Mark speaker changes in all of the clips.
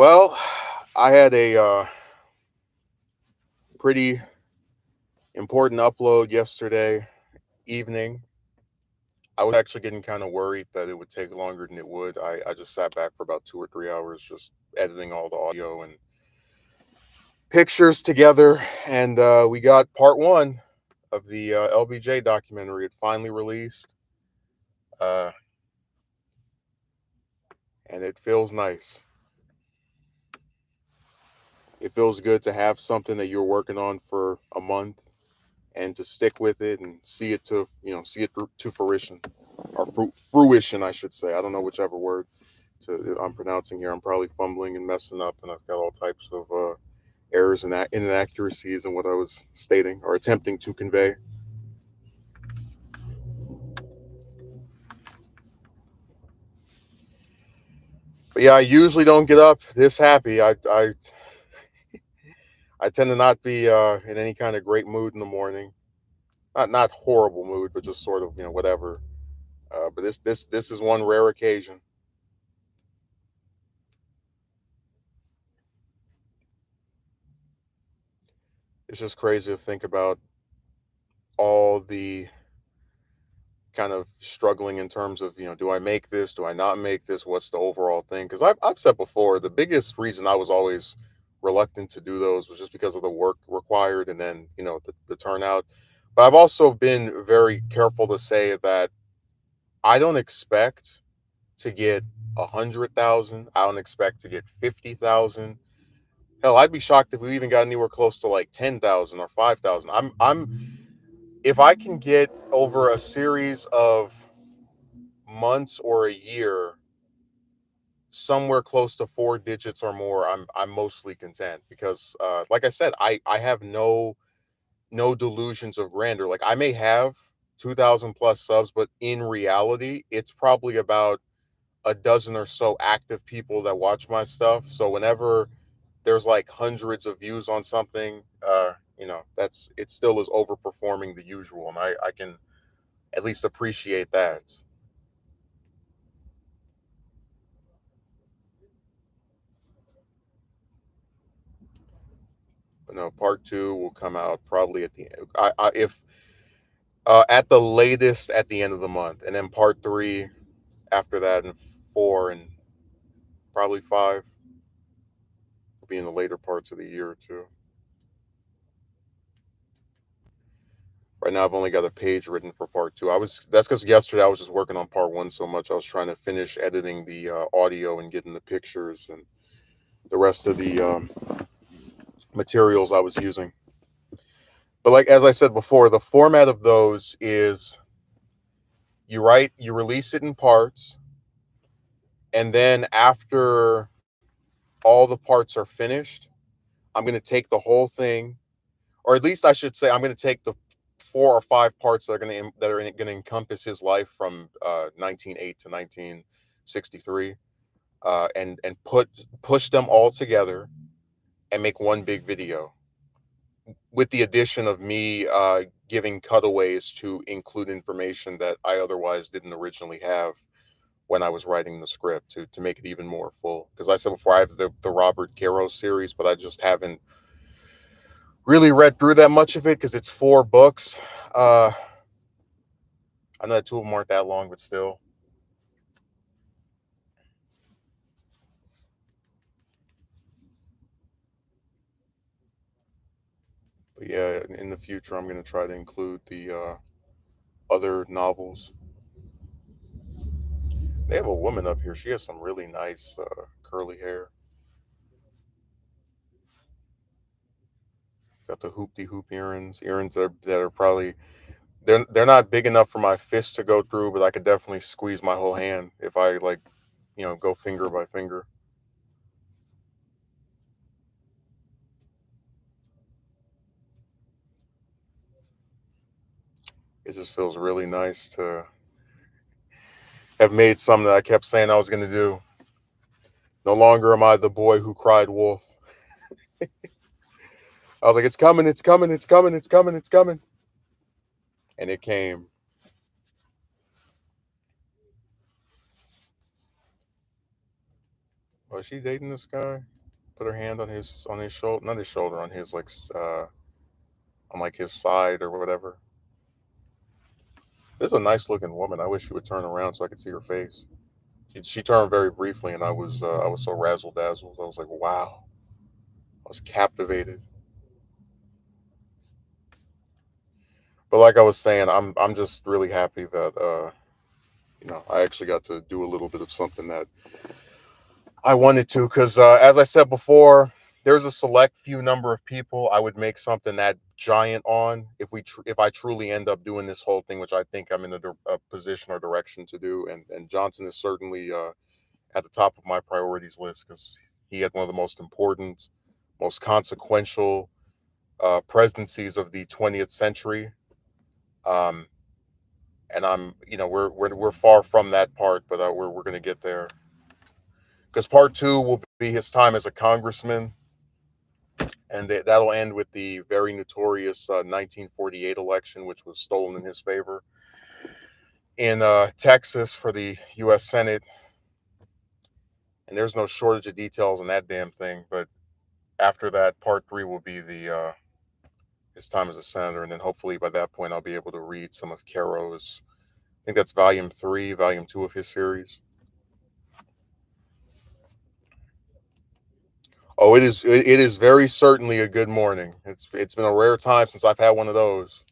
Speaker 1: Well, I had a pretty important upload yesterday evening. I was actually getting kind of worried that it would take longer than it would. I just sat back for about 2 or 3 hours just editing all the audio and pictures together. And we got part one of the LBJ documentary. It finally released. Uh, and it feels nice. It feels good to have something that you're working on for a month and to stick with it and see it to see it through to fruition or fruition, I should say. I don't know whichever word I'm pronouncing here. I'm probably fumbling and messing up, and I've got all types of errors and inaccuracies in what I was stating or attempting to convey. But yeah, I usually don't get up this happy. I tend to not be in any kind of great mood in the morning. Not horrible mood, but just sort of whatever. But this is one rare occasion. It's just crazy to think about all the kind of struggling in terms of do I make this, do I not make this, what's the overall thing, because I've said before the biggest reason I was always reluctant to do those was just because of the work required and then the turnout. But I've also been very careful to say that I don't expect to get 100,000. I don't expect to get 50,000. Hell, I'd be shocked if we even got anywhere close to like 10,000 or 5,000. I'm if I can get over a series of months or a year somewhere close to four digits or more, I'm mostly content because like I said, I have no delusions of grandeur. Like I may have 2,000 plus subs, but in reality it's probably about a dozen or so active people that watch my stuff. So whenever there's like hundreds of views on something, that's it still is overperforming the usual, and I can at least appreciate that. But no, part two will come out probably at the if at the latest at the end of the month, and then part three after that, and four and probably five will be in the later parts of the year too. Right now, I've only got a page written for part two. That's because yesterday I was just working on part one so much. I was trying to finish editing the audio and getting the pictures and the rest of the materials I was using. But like as I said before, the format of those is you release it in parts, and then after all the parts are finished, I'm going to take the whole thing, or at least I should say, I'm going to take the four or five parts that are going to encompass his life from 1908 to 1963, and push them all together and make one big video, with the addition of me giving cutaways to include information that I otherwise didn't originally have when I was writing the script to make it even more full. Because I said before, I have the Robert Caro series, but I just haven't really read through that much of it because it's 4 books. I know that two of them aren't that long, but still. But yeah, in the future, I'm going to try to include the other novels. They have a woman up here. She has some really nice curly hair. Got the hoopty hoop earrings that are probably they're not big enough for my fist to go through, but I could definitely squeeze my whole hand if I like, go finger by finger. It just feels really nice to have made something that I kept saying I was going to do. No longer am I the boy who cried wolf. I was like, it's coming, it's coming, it's coming, it's coming, it's coming. And it came. Was she dating this guy? Put her hand on his shoulder, not his shoulder, on his on like his side or whatever. This is a nice looking woman. I wish she would turn around so I could see her face. She turned very briefly, and I was so razzle dazzled. I was like, wow. I was captivated. But like I was saying, I'm just really happy that I actually got to do a little bit of something that I wanted to, because as I said before, there's a select few number of people I would make something that giant on if I truly end up doing this whole thing, which I think I'm in a position or direction to do. And Johnson is certainly at the top of my priorities list because he had one of the most important, most consequential presidencies of the 20th century. Um, and we're far from that part, but we're gonna get there because part two will be his time as a congressman, and that'll end with the very notorious 1948 election, which was stolen in his favor in Texas for the U.S. Senate. And there's no shortage of details on that damn thing. But after that, part three will be the his time as a senator, and then hopefully by that point I'll be able to read some of Caro's. I think that's volume three, volume two of his series. Oh, it is very certainly a good morning. It's been a rare time since I've had one of those.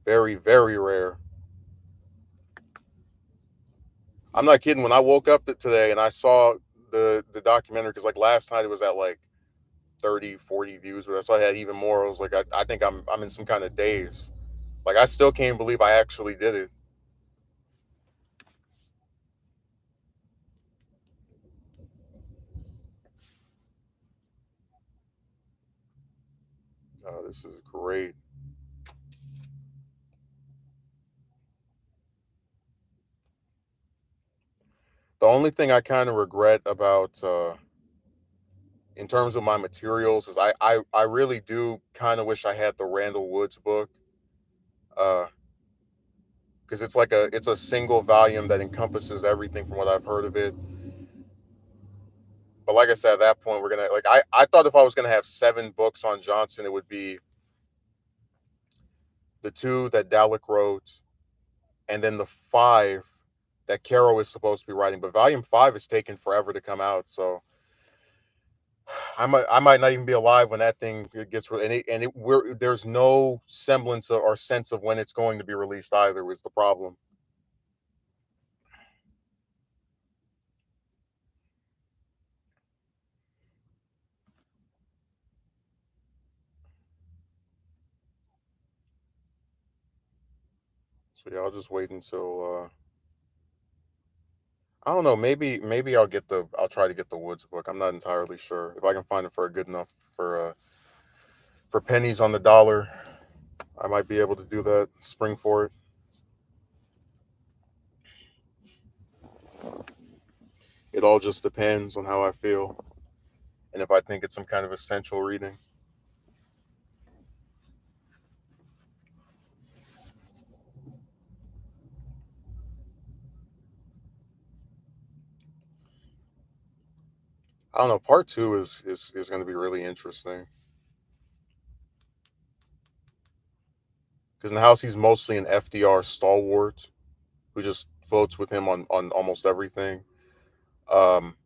Speaker 1: Very, very rare. I'm not kidding. When I woke up today and I saw the documentary, because like last night it was at like 30, 40 views, but I saw I had even more. I was like, I think I'm in some kind of daze. Like I still can't believe I actually did it. This is great. The only thing I kind of regret about in terms of my materials is I really do kind of wish I had the Randall Woods book. Because it's a single volume that encompasses everything from what I've heard of it. But like I said, at that point we're gonna I thought if I was gonna have seven books on Johnson, it would be the two that Dalek wrote, and then the five that Caro is supposed to be writing. But volume five is taking forever to come out, so I might not even be alive when that thing gets there's no semblance or sense of when it's going to be released either. Was the problem? So yeah, I'll just wait until I don't know. Maybe I'll try to get the Woods book. I'm not entirely sure if I can find it for a good enough for pennies on the dollar. I might be able to do that. Spring for it. It all just depends on how I feel and if I think it's some kind of essential reading. I don't know. Part two is going to be really interesting because in the house he's mostly an FDR stalwart who just votes with him on almost everything. Um,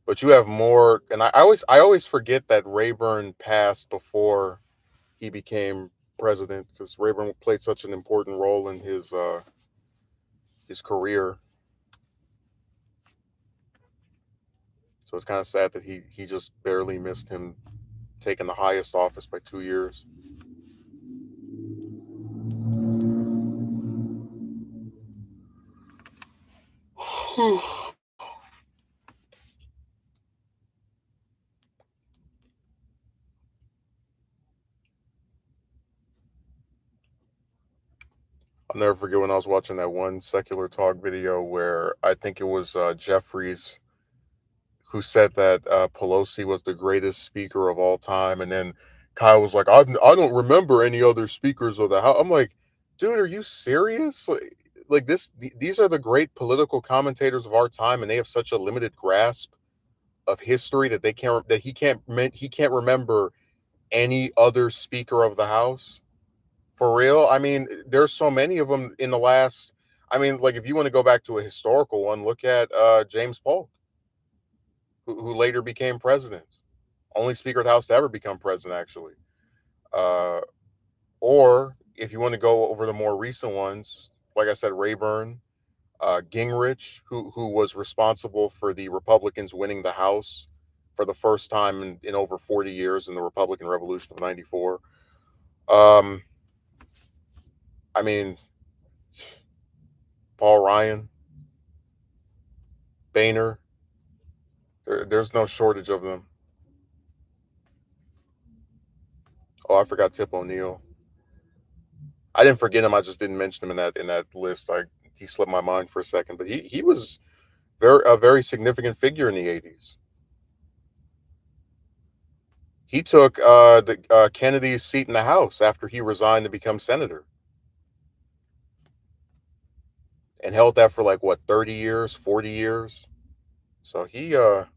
Speaker 1: but you have more, and I always forget that Rayburn passed before he became president because Rayburn played such an important role in his career. So it's kind of sad that he just barely missed him taking the highest office by 2 years. I'll never forget when I was watching that one secular talk video where I think it was Jeffries who said that Pelosi was the greatest speaker of all time, and then Kyle was like, I don't remember any other speakers of the house. I'm like, dude, are you serious? like these are the great political commentators of our time, and they have such a limited grasp of history that he can't remember any other speaker of the house. For real? I mean, there's so many of them in the last. I mean, like if you want to go back to a historical one, look at James Polk, who later became president, only Speaker of the House to ever become president, actually. Uh, or if you want to go over the more recent ones, like I said, Rayburn, Gingrich, who was responsible for the Republicans winning the House for the first time in over 40 years in the Republican Revolution of '94. Um, I mean, Paul Ryan, Boehner. There's no shortage of them. Oh, I forgot Tip O'Neill. I didn't forget him. I just didn't mention him in that list. He slipped my mind for a second, but he was a very significant figure in the '80s. He took the Kennedy's seat in the House after he resigned to become senator, and held that for like what 30 years, 40 years. So he's a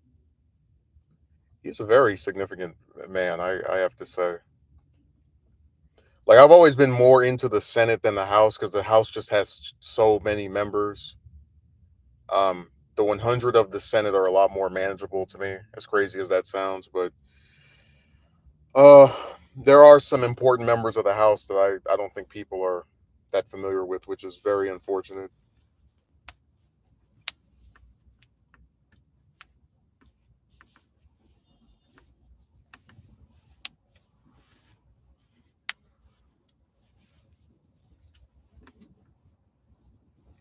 Speaker 1: very significant man. I have to say. Like I've always been more into the Senate than the House because the House just has so many members. The 100 of the Senate are a lot more manageable to me, as crazy as that sounds. But uh, there are some important members of the House that I don't think people are that familiar with, which is very unfortunate.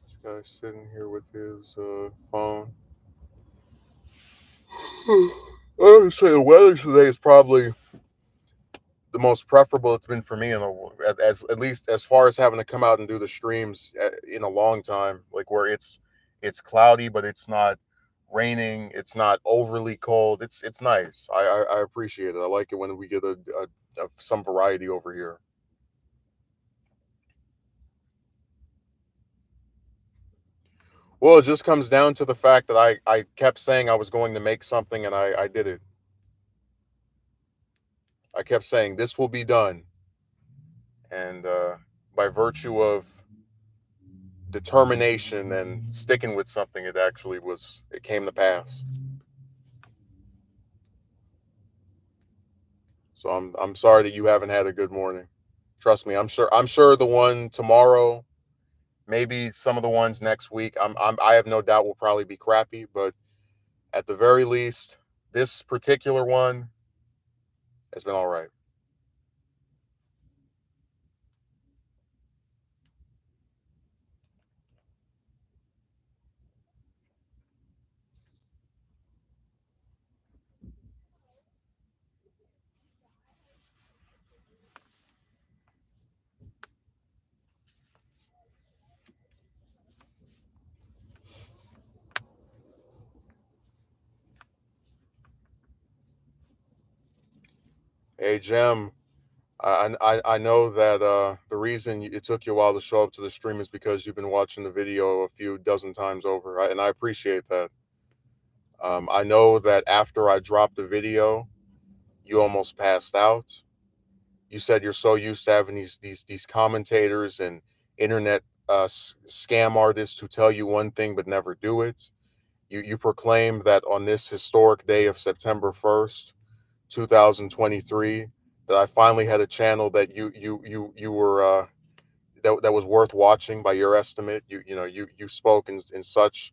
Speaker 1: This guy's sitting here with his phone. I would say the weather today is probably the most preferable it's been for me as at least as far as having to come out and do the streams in a long time. Like where it's cloudy, but it's not raining. It's not overly cold. It's nice. I appreciate it. I like it when we get some variety over here. Well, it just comes down to the fact that I kept saying I was going to make something, and I did it. I kept saying this will be done, and by virtue of determination and sticking with something, it came to pass. So I'm sorry that you haven't had a good morning. Trust me, I'm sure the one tomorrow, maybe some of the ones next week, I have no doubt will probably be crappy, but at the very least, this particular one has been all right. Hey Jim, I know that the reason it took you a while to show up to the stream is because you've been watching the video a few dozen times over, and I appreciate that. I know that after I dropped the video, you almost passed out. You said you're so used to having these commentators and internet scam artists who tell you one thing but never do it. You proclaim that on this historic day of September 1st, 2023, that I finally had a channel that you were that was worth watching by your estimate. You spoke in such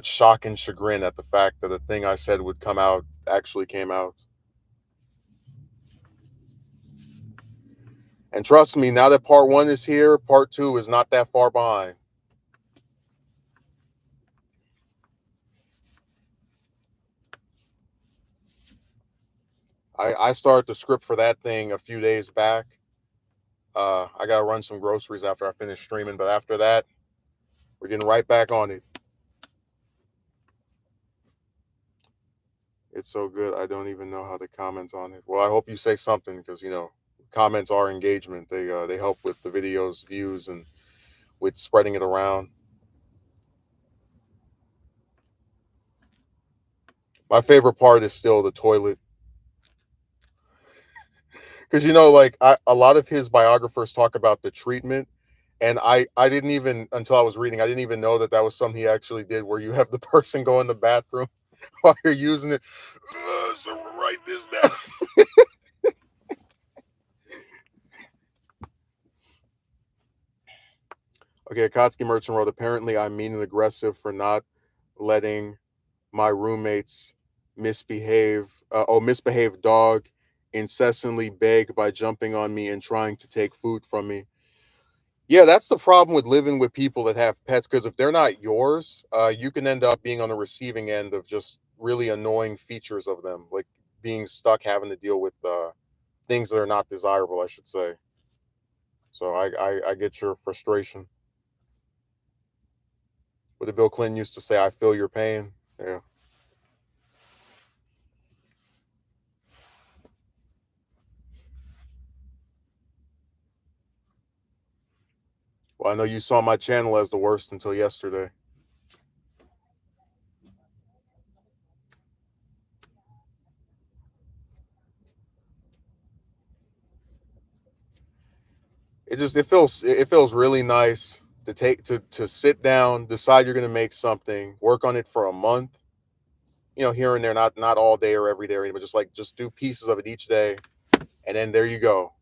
Speaker 1: shock and chagrin at the fact that the thing I said would come out actually came out. And trust me, now that part one is here, part two is not that far behind. I started the script for that thing a few days back. I gotta run some groceries after I finish streaming, but after that, we're getting right back on it. It's so good. I don't even know how to comment on it. Well, I hope you say something because comments are engagement. They help with the video's views and with spreading it around. My favorite part is still the toilet because like a lot of his biographers talk about the treatment, and I didn't even until I was reading, I didn't even know that that was something he actually did, where you have the person go in the bathroom while you're using it. So write this down. Okay, Akatsuki Merchant wrote, apparently I'm mean and aggressive for not letting my roommates misbehave dog incessantly beg by jumping on me and trying to take food from me. Yeah, that's the problem with living with people that have pets, because if they're not yours, you can end up being on the receiving end of just really annoying features of them, like being stuck having to deal with things that are not desirable, I should say. So I get your frustration. What did Bill Clinton used to say? I feel your pain. Yeah. Well, I know you saw my channel as the worst until yesterday. It feels really nice to to sit down, decide you're going to make something, work on it for a month, here and there, not all day or every day, but just do pieces of it each day, and then there you go.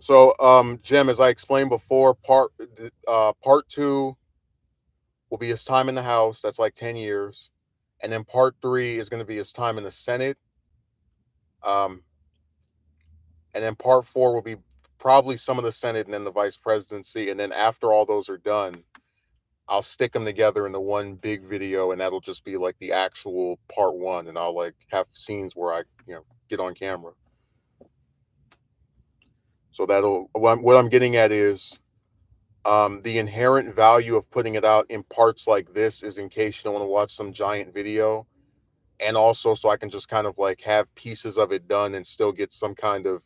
Speaker 1: So, Jim, as I explained before, part two will be his time in the House. That's like 10 years, and then part three is going to be his time in the Senate. Um, and then part four will be probably some of the Senate and then the vice presidency, and then after all those are done, I'll stick them together into one big video, and that'll just be like the actual part one, and I'll like have scenes where I get on camera. So that'll what I'm getting at is the inherent value of putting it out in parts like this is in case you don't want to watch some giant video, and also so I can just kind of like have pieces of it done and still get some kind of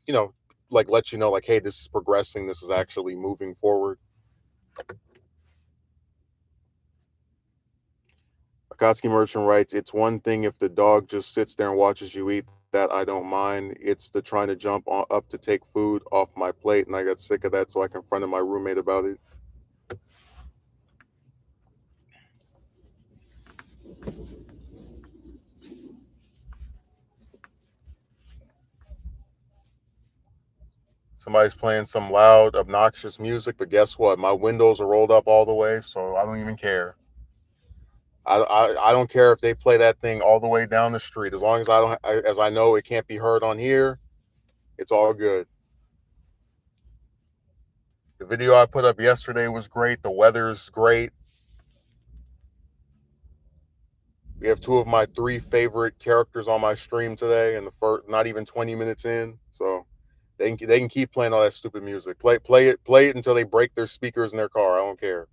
Speaker 1: like let you know like, hey, this is progressing, this is actually moving forward. Akatsuki Merchant writes, it's one thing if the dog just sits there and watches you eat. That I don't mind. It's the trying to up to take food off my plate, and I got sick of that, so I confronted my roommate about it. Somebody's playing some loud, obnoxious music, but guess what? My windows are rolled up all the way, so I don't even care. I don't care if they play that thing all the way down the street, as long as as I know it can't be heard on here. It's all good. The video I put up yesterday was great. The weather's great. We have two of my three favorite characters on my stream today, and the first not even 20 minutes in, so they can keep playing all that stupid music. Play it until they break their speakers in their car. I don't care.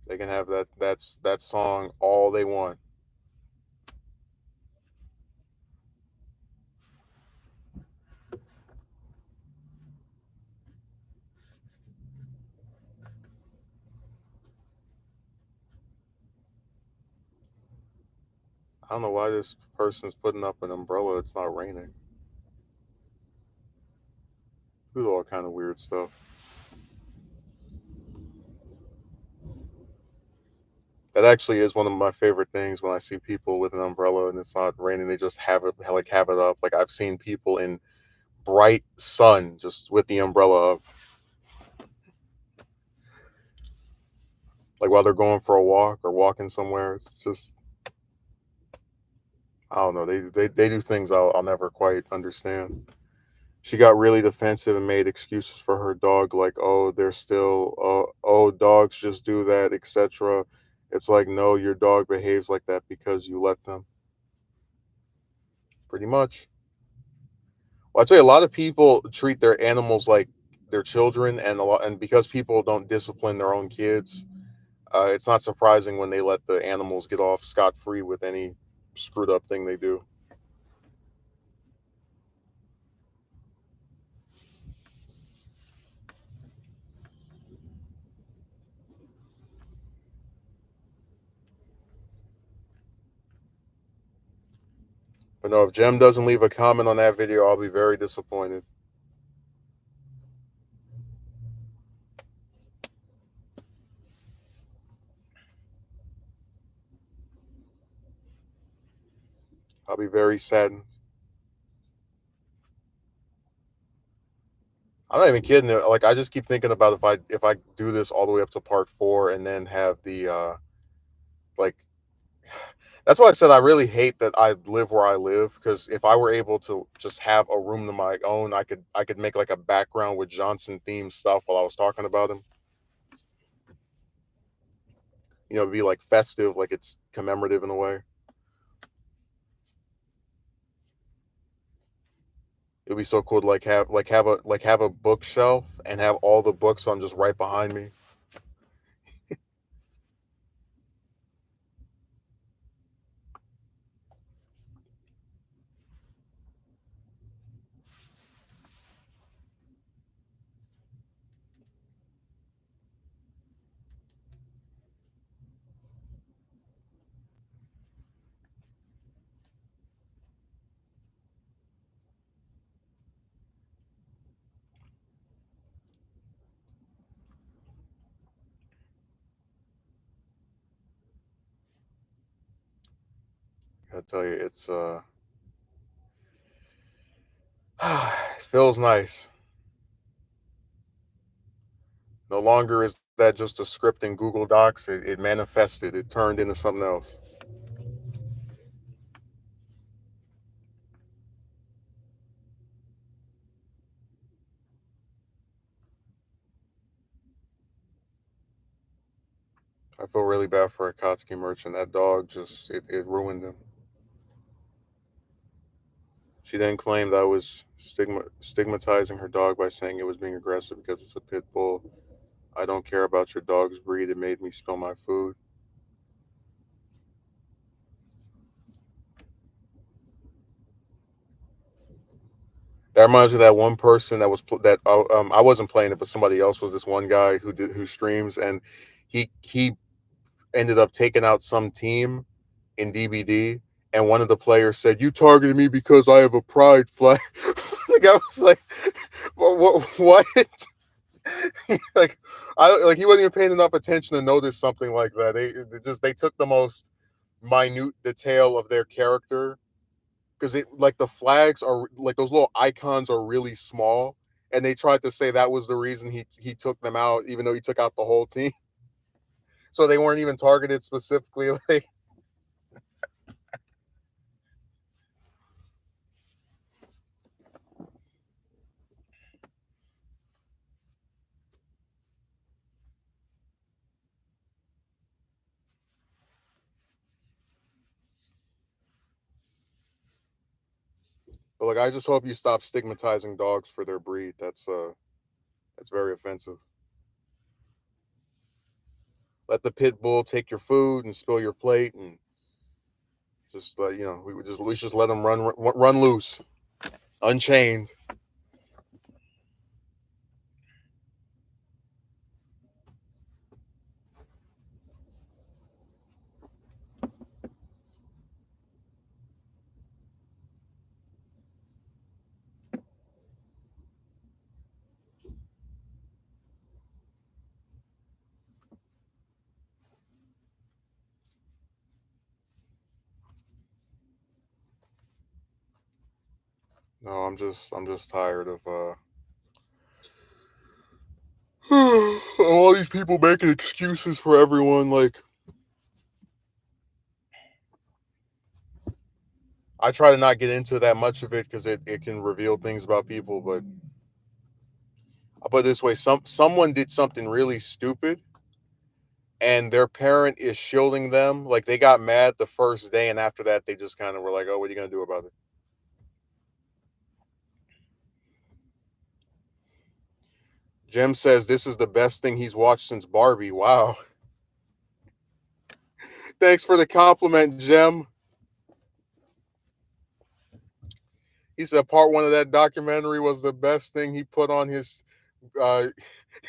Speaker 1: They can have that song all they want. I don't know why this person's putting up an umbrella. It's not raining. Do all kind of weird stuff. That actually is one of my favorite things when I see people with an umbrella and it's not raining. They just have it up. Like I've seen people in bright sun just with the umbrella up, like while they're going for a walk or walking somewhere. It's just I don't know. They do things I'll never quite understand. She got really defensive and made excuses for her dog, like, oh, they're still, oh, dogs just do that, etc. It's like, no, your dog behaves like that because you let them. Pretty much. Well, I tell you, a lot of people treat their animals like their children, and because people don't discipline their own kids, it's not surprising when they let the animals get off scot free with any screwed up thing they do. But no, if Jem doesn't leave a comment on that video, I'll be very disappointed. I'll be very saddened. I'm not even kidding. Like I just keep thinking about if I do this all the way up to part 4 and then have the like that's why I said I really hate that I live where I live, because if I were able to just have a room to my own, I could make like a background with Johnson themed stuff while I was talking about him. Be like festive, like it's commemorative in a way. It'd be so cool to like have a bookshelf and have all the books on just right behind me. I tell you, it feels nice. No longer is that just a script in Google Docs. It manifested. It turned into something else. I feel really bad for Akatsuki Merchant. That dog just it ruined him. She then claimed I was stigmatizing her dog by saying it was being aggressive because it's a pit bull. I don't care about your dog's breed. It made me spill my food. That reminds me of that one person that I wasn't playing it, but somebody else was. This one guy who streams, and he ended up taking out some team in DBD, and one of the players said, "You targeted me because I have a pride flag." The guy was like, What?" Like he wasn't even paying enough attention to notice something like that. They took the most minute detail of their character, because it like the flags are like those little icons are really small, and they tried to say that was the reason he took them out, even though he took out the whole team. So they weren't even targeted specifically. Like, but like I just hope you stop stigmatizing dogs for their breed. That's very offensive. Let the pit bull take your food and spill your plate, and just we should just let them run loose, unchained. No, I'm just tired of all these people making excuses for everyone. Like, I try to not get into that much of it because it can reveal things about people. But I'll put it this way: someone did something really stupid, and their parent is shielding them. Like they got mad the first day, and after that, they just kind of were like, "Oh, what are you gonna do about it?" Jem says this is the best thing he's watched since Barbie. Wow. Thanks for the compliment, Jem. He said part one of that documentary was the best thing he put on uh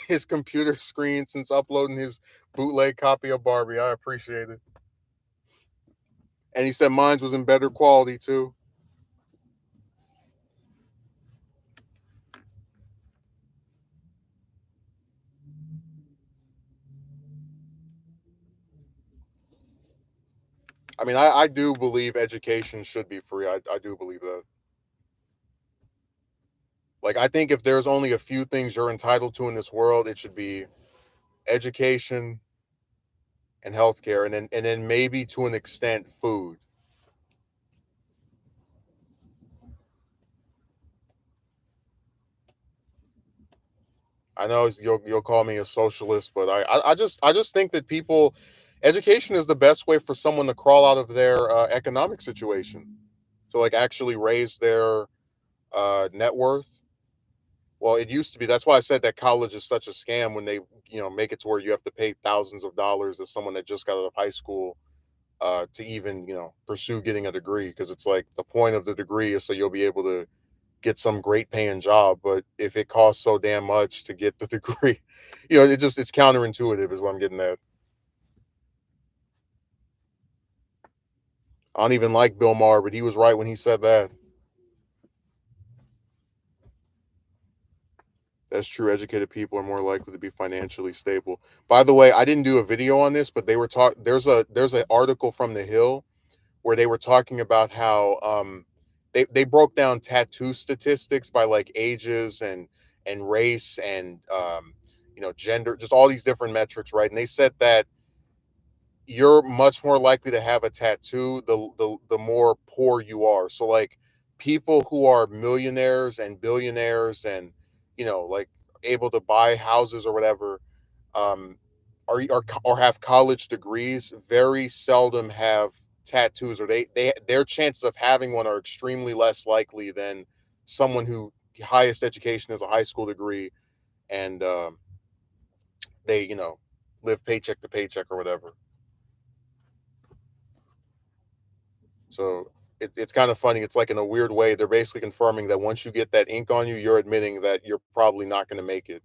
Speaker 1: his computer screen since uploading his bootleg copy of Barbie. I appreciate it. And he said mine was in better quality too. I mean, I do believe education should be free. I do believe that. Like, I think if there's only a few things you're entitled to in this world, it should be education and healthcare, and then maybe to an extent food. I know you'll call me a socialist, but I just think that people education is the best way for someone to crawl out of their economic situation, to like actually raise their net worth. Well, it used to be. That's why I said that college is such a scam when they make it to where you have to pay thousands of dollars to someone that just got out of high school to even pursue getting a degree, because it's like the point of the degree is so you'll be able to get some great paying job. But if it costs so damn much to get the degree, it's counterintuitive is what I'm getting at. I don't even like Bill Maher, but he was right when he said that. That's true. Educated people are more likely to be financially stable. By the way, I didn't do a video on this, but they were talk. There's an article from The Hill where they were talking about how they broke down tattoo statistics by like ages and race and gender, just all these different metrics, right? And they said that you're much more likely to have a tattoo the more poor you are. So like people who are millionaires and billionaires and like able to buy houses or whatever, um or have college degrees very seldom have tattoos, or their chances of having one are extremely less likely than someone who highest education is a high school degree and they live paycheck to paycheck or whatever. So it's kind of funny. It's like in a weird way, they're basically confirming that once you get that ink on you, you're admitting that you're probably not going to make it.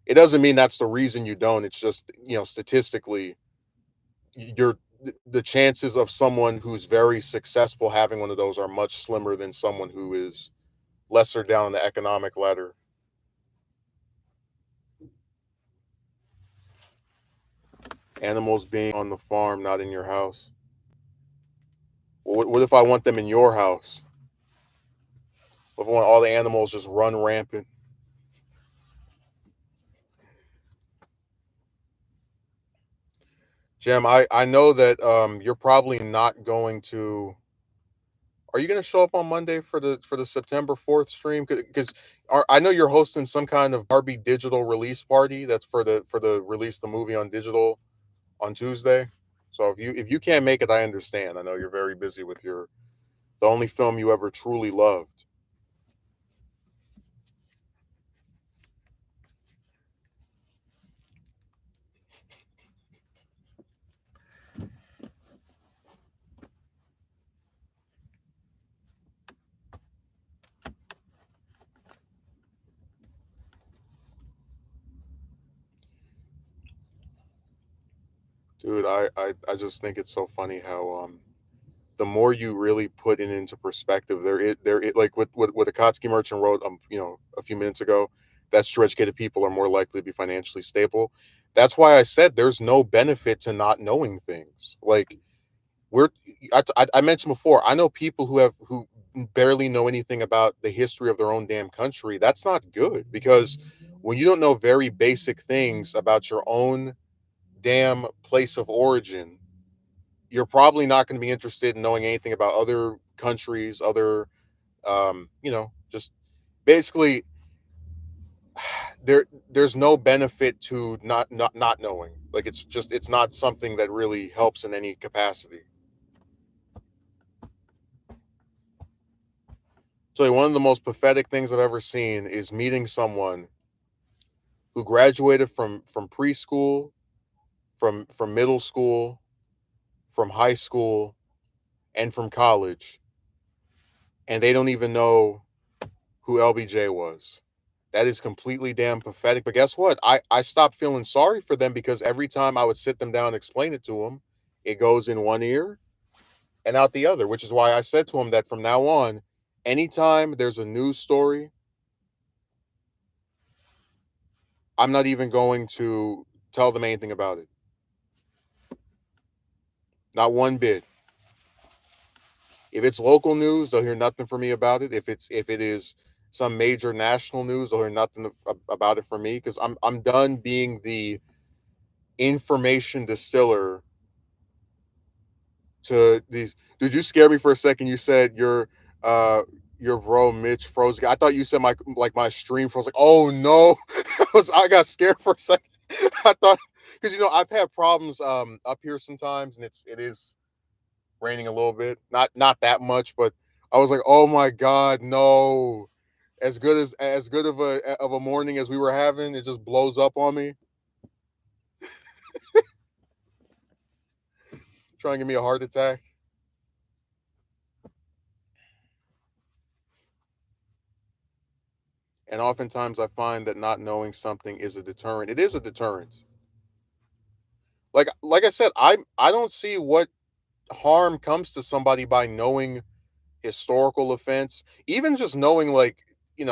Speaker 1: It doesn't mean that's the reason you don't. It's just, statistically, you're the chances of someone who's very successful having one of those are much slimmer than someone who is lesser down the economic ladder. Animals being on the farm, not in your house. Well, what if I want them in your house? What if I want all the animals just run rampant? Jim, I know that you're probably not going to. Are you going to show up on Monday for the September 4th stream? Because I know you're hosting some kind of Barbie digital release party. That's for the release the movie on digital on Tuesday. So if you can't make it, I understand. I know you're very busy with the only film you ever truly loved. Dude, I just think it's so funny how the more you really put it into perspective, like what Akatsuki Merchant wrote a few minutes ago, that's true. Educated people are more likely to be financially stable. That's why I said there's no benefit to not knowing things. Like we're I mentioned before, I know people who barely know anything about the history of their own damn country. That's not good, because when you don't know very basic things about your own damn place of origin, you're probably not going to be interested in knowing anything about other countries, other just basically there's no benefit to not knowing. Like it's not something that really helps in any capacity. So one of the most pathetic things I've ever seen is meeting someone who graduated from preschool, from middle school, from high school, and from college, and they don't even know who LBJ was. That is completely damn pathetic. But guess what? I stopped feeling sorry for them because every time I would sit them down and explain it to them, it goes in one ear and out the other, which is why I said to them that from now on, anytime there's a news story, I'm not even going to tell them anything about it. Not one bit. If it's local news, they'll hear nothing from me about it. If it is some major national news, they'll hear nothing about it from me because I'm done being the information distiller to these. Did you scare me for a second? You said uh your bro Mitch froze. I thought you said my stream froze. Like, oh no, I got scared for a second. I thought because I've had problems up here sometimes, and it is raining a little bit, not that much, but I was like, oh my god, no. As good of a morning as we were having, it just blows up on me, trying to give me a heart attack. And oftentimes I find that not knowing something is a deterrent. It is a deterrent. Like I said, I don't see what harm comes to somebody by knowing historical events, even just knowing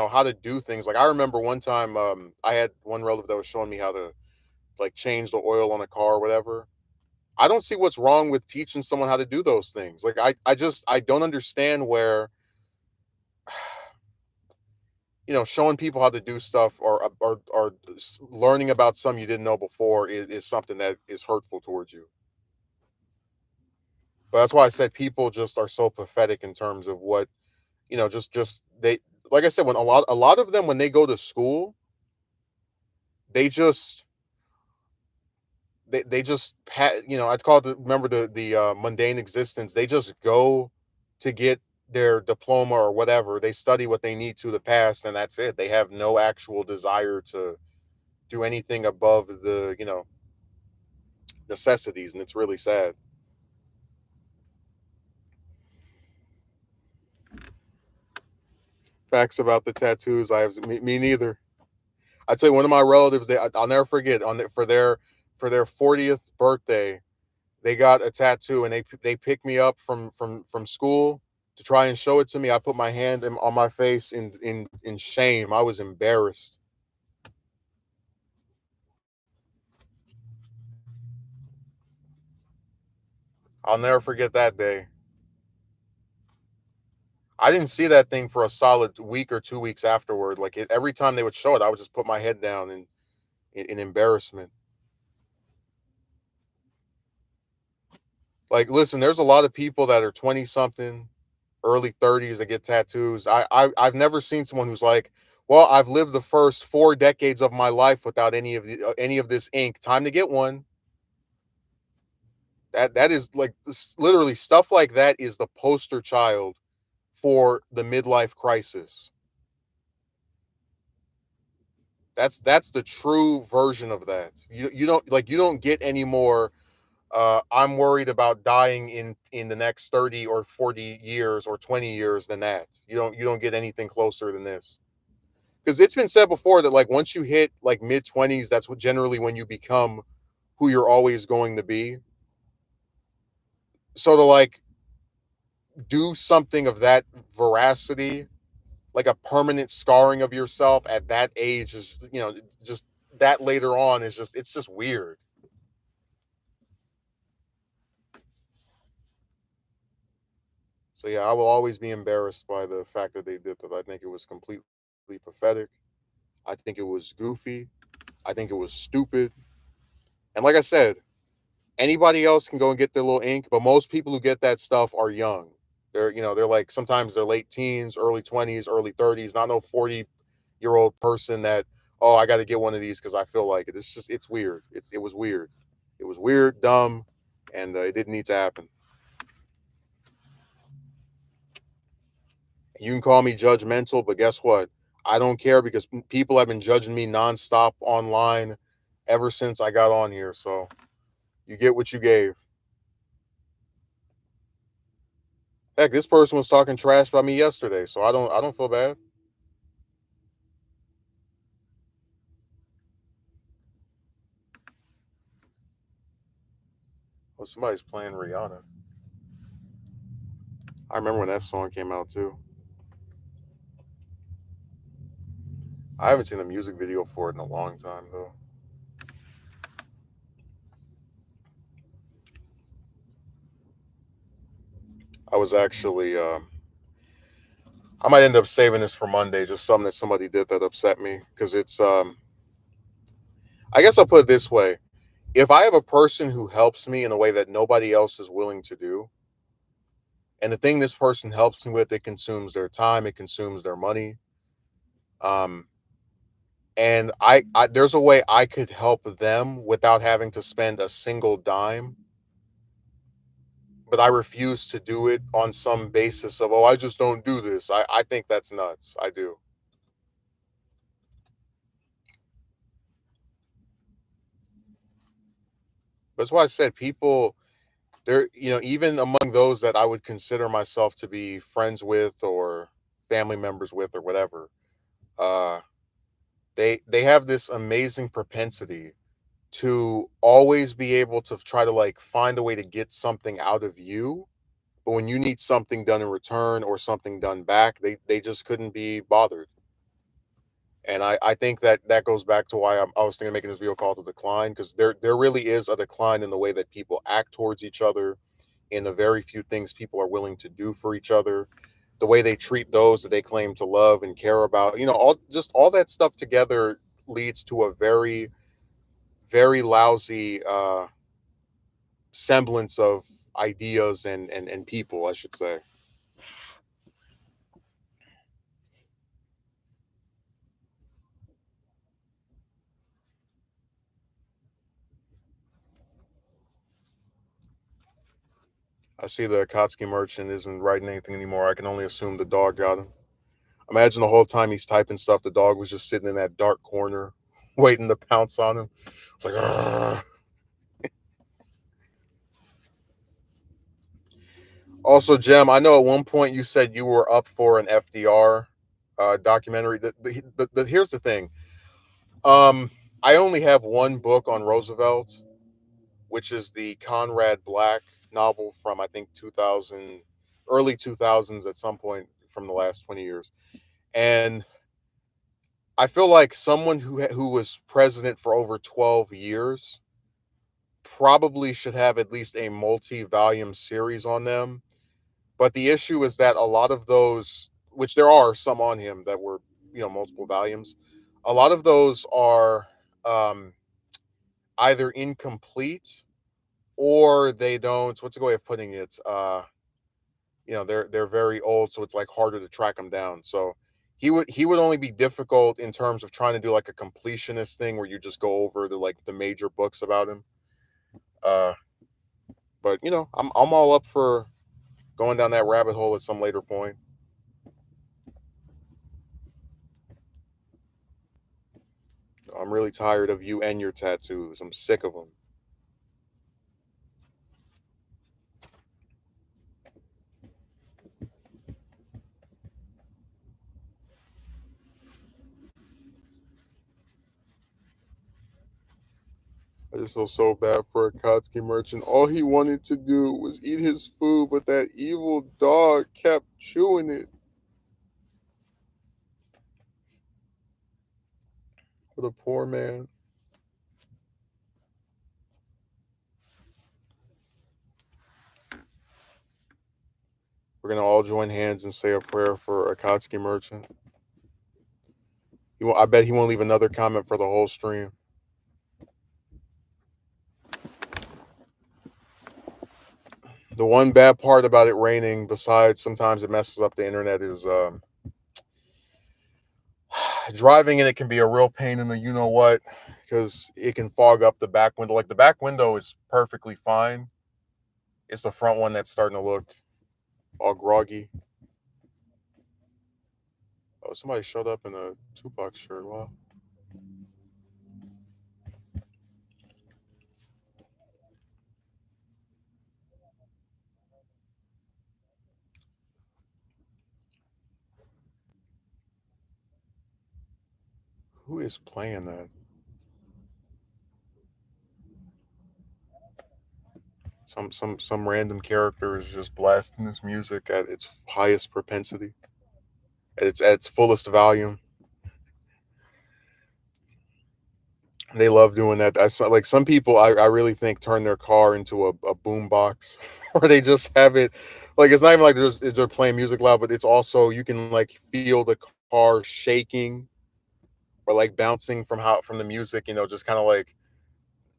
Speaker 1: how to do things. Like I remember one time I had one relative that was showing me how to like change the oil on a car or whatever. I don't see what's wrong with teaching someone how to do those things. Like I don't understand where showing people how to do stuff or learning about some you didn't know before is something that is hurtful towards you. But that's why I said people just are so pathetic in terms of what just they like I said, when a lot of them when they go to school, they just they just I'd call it remember the mundane existence. They just go to get their diploma or whatever. They study what they need to pass, and that's it. They have no actual desire to do anything above the necessities, and it's really sad. Facts about the tattoos. I have me neither. I tell you, one of my relatives, I'll never forget for their 40th birthday, they got a tattoo, and they picked me up from school to try and show it to me. I put my hand on my face in shame. I was embarrassed. I'll never forget that day. I didn't see that thing for a solid week or 2 weeks afterward. Like every time they would show it, I would just put my head down in embarrassment. Like, listen, there's a lot of people that are 20 something, early 30s that get tattoos. I've never seen someone who's like, well, I've lived the first 4 decades of my life without any of this ink. Time to get one. That is like literally stuff like that is the poster child for the midlife crisis. That's the true version of that. You don't get any more. I'm worried about dying in the next 30 or 40 years or 20 years than that. You don't get anything closer than this. Because it's been said before that like once you hit like mid 20s, that's what generally when you become who you're always going to be. So to like do something of that veracity, like a permanent scarring of yourself at that age is just that later on is just it's just weird. So yeah, I will always be embarrassed by the fact that they did that. I think it was completely pathetic. I think it was goofy. I think it was stupid. And like I said, anybody else can go and get their little ink, but most people who get that stuff are young. They're like sometimes they're late teens, early 20s, early 30s, not no 40-year-old person that, oh, I got to get one of these because I feel like it. It's weird. It was weird. It was weird, dumb, and it didn't need to happen. You can call me judgmental, but guess what? I don't care because people have been judging me nonstop online ever since I got on here. So you get what you gave. Heck, this person was talking trash about me yesterday, so I don't feel bad. Well, somebody's playing Rihanna. I remember when that song came out too. I haven't seen a music video for it in a long time though. I was actually I might end up saving this for Monday, just something that somebody did that upset me because it's I guess I'll put it this way. If I have a person who helps me in a way that nobody else is willing to do, and the thing this person helps me with, it consumes their time, it consumes their money. Um, and I there's a way I could help them without having to spend a single dime, but I refuse to do it on some basis of, oh, I just don't do this. I think that's nuts. I do. That's why I said people there, even among those that I would consider myself to be friends with or family members with or whatever, uh, they have this amazing propensity to always be able to try to like find a way to get something out of you. But when you need something done in return or something done back, they just couldn't be bothered. And I think that that goes back to why I was thinking of making this video called the decline, because there really is a decline in the way that people act towards each other, in the very few things people are willing to do for each other, the way they treat those that they claim to love and care about. All that stuff together leads to a very, very lousy semblance of ideas and people, I should say. I see the Akatsuki merchant isn't writing anything anymore. I can only assume the dog got him. Imagine the whole time he's typing stuff, the dog was just sitting in that dark corner, waiting to pounce on him. It's like, "Argh." Also, Jem, I know at one point you said you were up for an FDR documentary. Here's the thing. Um, I only have one book on Roosevelt, which is the Conrad Black novel from I think 2000, early 2000s, at some point from the last 20 years. And I feel like someone who was president for over 12 years probably should have at least a multi-volume series on them. But the issue is that a lot of those, which there are some on him that were, multiple volumes, a lot of those are um, either incomplete or they don't. What's a good way of putting it? They're very old, so it's like harder to track them down. So he would only be difficult in terms of trying to do like a completionist thing where you just go over the major books about him. Uh, but I'm all up for going down that rabbit hole at some later point. I'm really tired of you and your tattoos. I'm sick of them. I just feel so bad for Akatsuki merchant. All he wanted to do was eat his food, but that evil dog kept chewing it. For the poor man. We're gonna all join hands and say a prayer for Akatsuki merchant. I bet he won't leave another comment for the whole stream. The one bad part about it raining, besides sometimes it messes up the internet, is driving in it can be a real pain in the you know what, because it can fog up the back window. Like the back window is perfectly fine. It's the front one that's starting to look all groggy. Oh, Oh, somebody showed up in a Tupac shirt. Wow. Who is playing that? Some random character is just blasting this music at its highest propensity, at its fullest volume. They love doing that. I saw like some people I really think turn their car into a boom box or they just have it like it's not even like they're playing music loud, but it's also you can like feel the car shaking or like bouncing from the music, just kind of like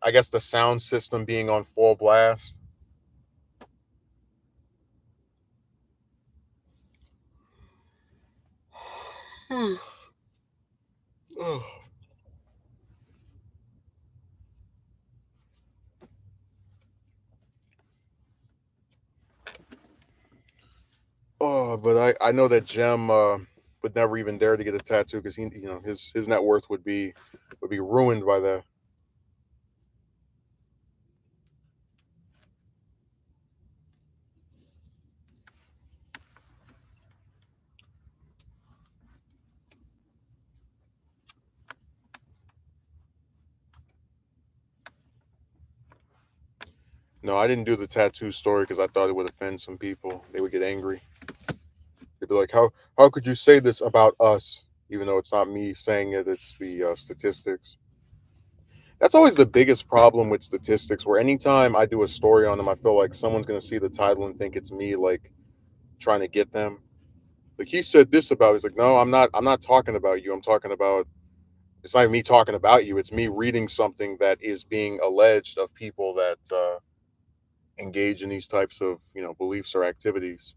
Speaker 1: I guess the sound system being on full blast. Oh, but I know that Jem would never even dare to get a tattoo because his net worth would be ruined by that. No, I didn't do the tattoo story because I thought it would offend some people. They would get angry. They'd be like, "How could you say this about us?" Even though it's not me saying it, it's the statistics. That's always the biggest problem with statistics. Where anytime I do a story on them, I feel like someone's gonna see the title and think it's me, like trying to get them. Like he said this about. He's like, no, I'm not. I'm not talking about you. I'm talking about. It's not even me talking about you. It's me reading something that is being alleged of people that engage in these types of beliefs or activities.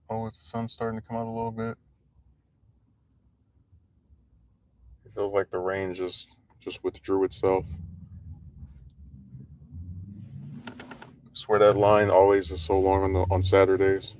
Speaker 1: Oh, is the sun starting to come out a little bit? It feels like the rain just withdrew itself. I swear that line always is so long on Saturdays.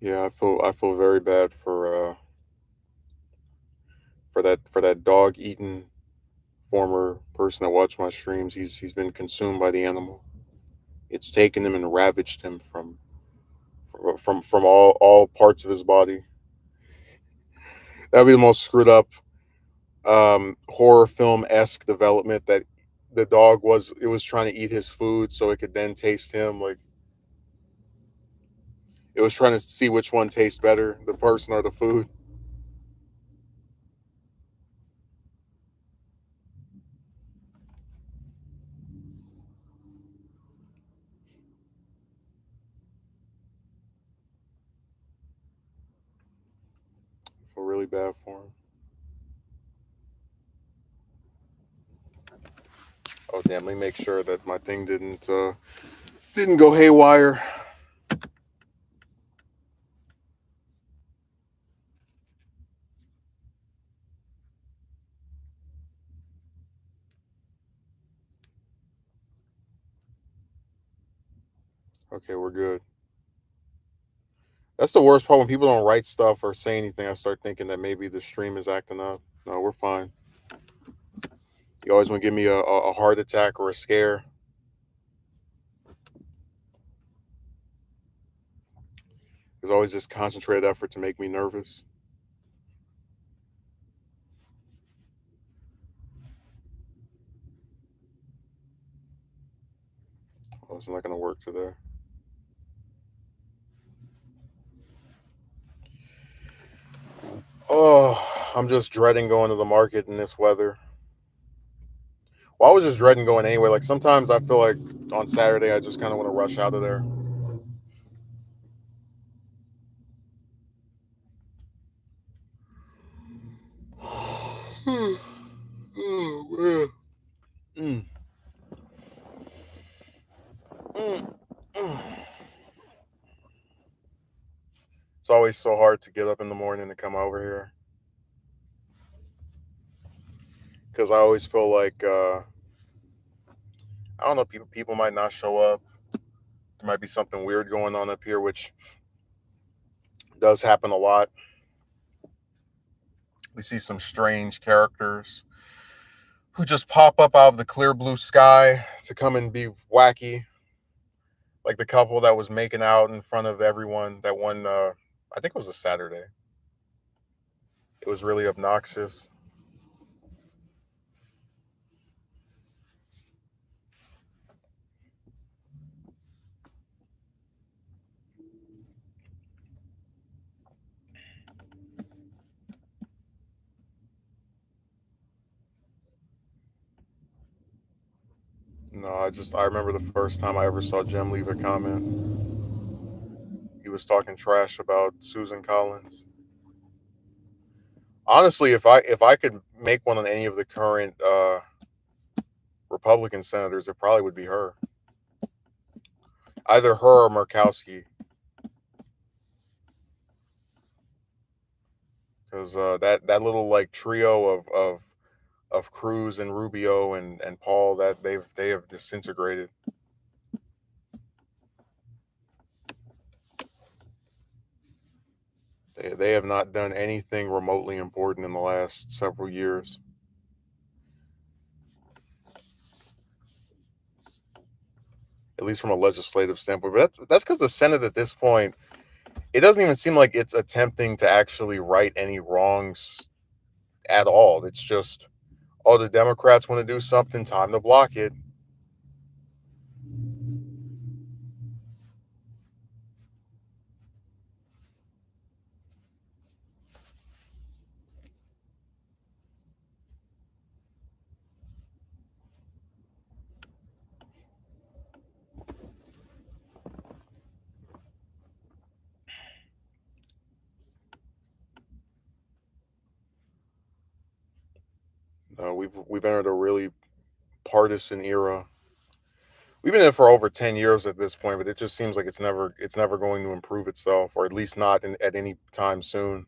Speaker 1: Yeah, I feel very bad for that dog eating former person that watched my streams. He's been consumed by the animal. It's taken him and ravaged him from all parts of his body. That'd be the most screwed up horror film esque development that the dog was trying to eat his food so it could then taste him. Like it was trying to see which one tastes better, the person or the food. I feel really bad for him. Oh damn! Let me make sure that my thing didn't go haywire. Okay, we're good. That's the worst part when people don't write stuff or say anything. I start thinking that maybe the stream is acting up. No, we're fine. You always want to give me a heart attack or a scare. There's always this concentrated effort to make me nervous. Oh, it's not going to work today. Oh. I'm just dreading going to the market in this weather. Well, I was just dreading going anyway. Like sometimes I feel like on Saturday I just kind of want to rush out of there. Oh, man. Mm, mm, mm. It's always so hard to get up in the morning to come over here because I always feel like I don't know, people might not show up. There might be something weird going on up here, which does happen a lot. We see some strange characters who just pop up out of the clear blue sky to come and be wacky, like the couple that was making out in front of everyone. That one, I think it was a Saturday. It was really obnoxious. No, I remember the first time I ever saw Jem leave a comment. He was talking trash about Susan Collins. Honestly, if I could make one on any of the current Republican senators, it probably would be her. Either her or Murkowski, because that little like trio of Cruz and Rubio and Paul, that they have disintegrated. They have not done anything remotely important in the last several years. At least from a legislative standpoint. But that's because the Senate at this point, it doesn't even seem like it's attempting to actually right any wrongs at all. It's just, oh, the Democrats want to do something, time to block it. We've entered a really partisan era. We've been in it for over 10 years at this point, but it just seems like it's never going to improve itself, or at least not at any time soon.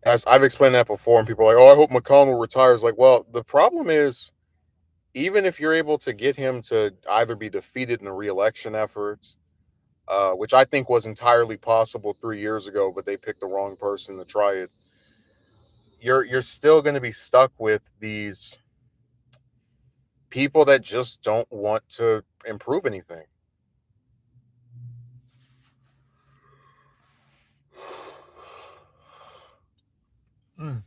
Speaker 1: As I've explained that before, and people are like, "Oh, I hope McConnell retires." Like, well, the problem is, even if you're able to get him to either be defeated in a reelection effort, which I think was entirely possible 3 years ago, but they picked the wrong person to try it. You're still going to be stuck with these people that just don't want to improve anything. Mm.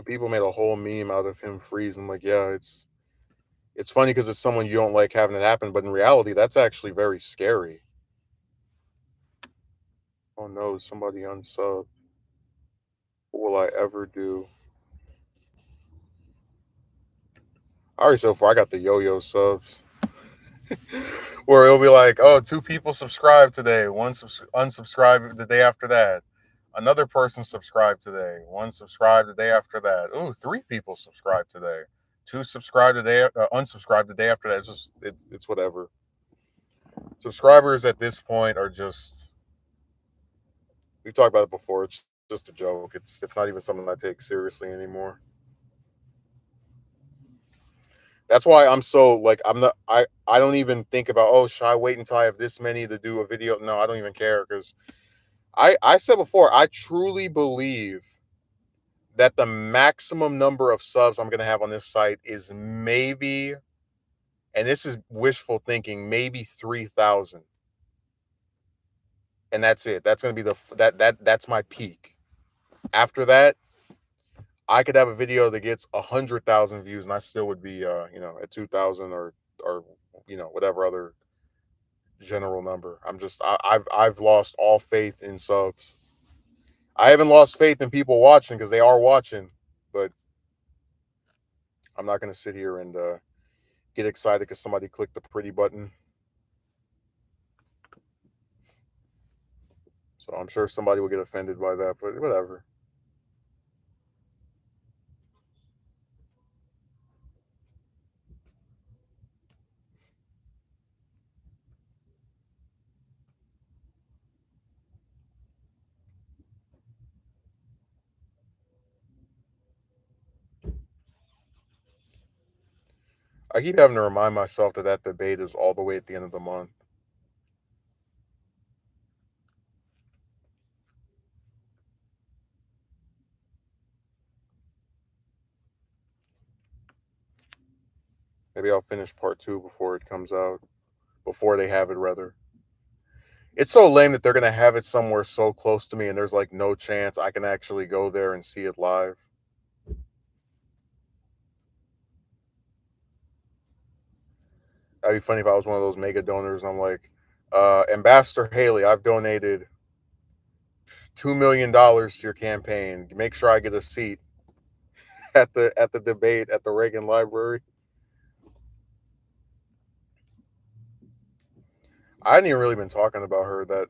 Speaker 1: People made a whole meme out of him freezing. Like, yeah, it's funny because it's someone you don't like having it happen, but in reality, that's actually very scary. Oh no, somebody unsub. What will I ever do? I already so far I got the yo-yo subs. Where it'll be like, oh, two people subscribed today, one unsubscribed the day after that. Another person subscribed today, one subscribed the day after that. Ooh, three people subscribed today. Two subscribed today, unsubscribed the day after that. It's whatever. Subscribers at this point are just, we've talked about it before. It's just a joke. It's not even something I take seriously anymore. That's why I'm so like I'm not I don't even think about, oh, should I wait until I have this many to do a video? No, I don't even care because I said before, I truly believe that the maximum number of subs I'm gonna have on this site is maybe, and this is wishful thinking, maybe 3,000. and that's it. That's gonna be that's my peak. After that, I could have a video that gets 100,000 views, and I still would be, at 2,000 or whatever other general number. I've lost all faith in subs. I haven't lost faith in people watching because they are watching, but I'm not gonna sit here and get excited because somebody clicked the pretty button. So I'm sure somebody will get offended by that, but whatever. I keep having to remind myself that that debate is all the way at the end of the month. Maybe I'll finish part two before it comes out, before they have it, rather. It's so lame that they're gonna have it somewhere so close to me, and there's like no chance I can actually go there and see it live. That'd be funny if I was one of those mega donors. I'm like, Ambassador Haley, I've donated $2 million to your campaign. Make sure I get a seat at the debate at the Reagan Library. I hadn't even really been talking about her that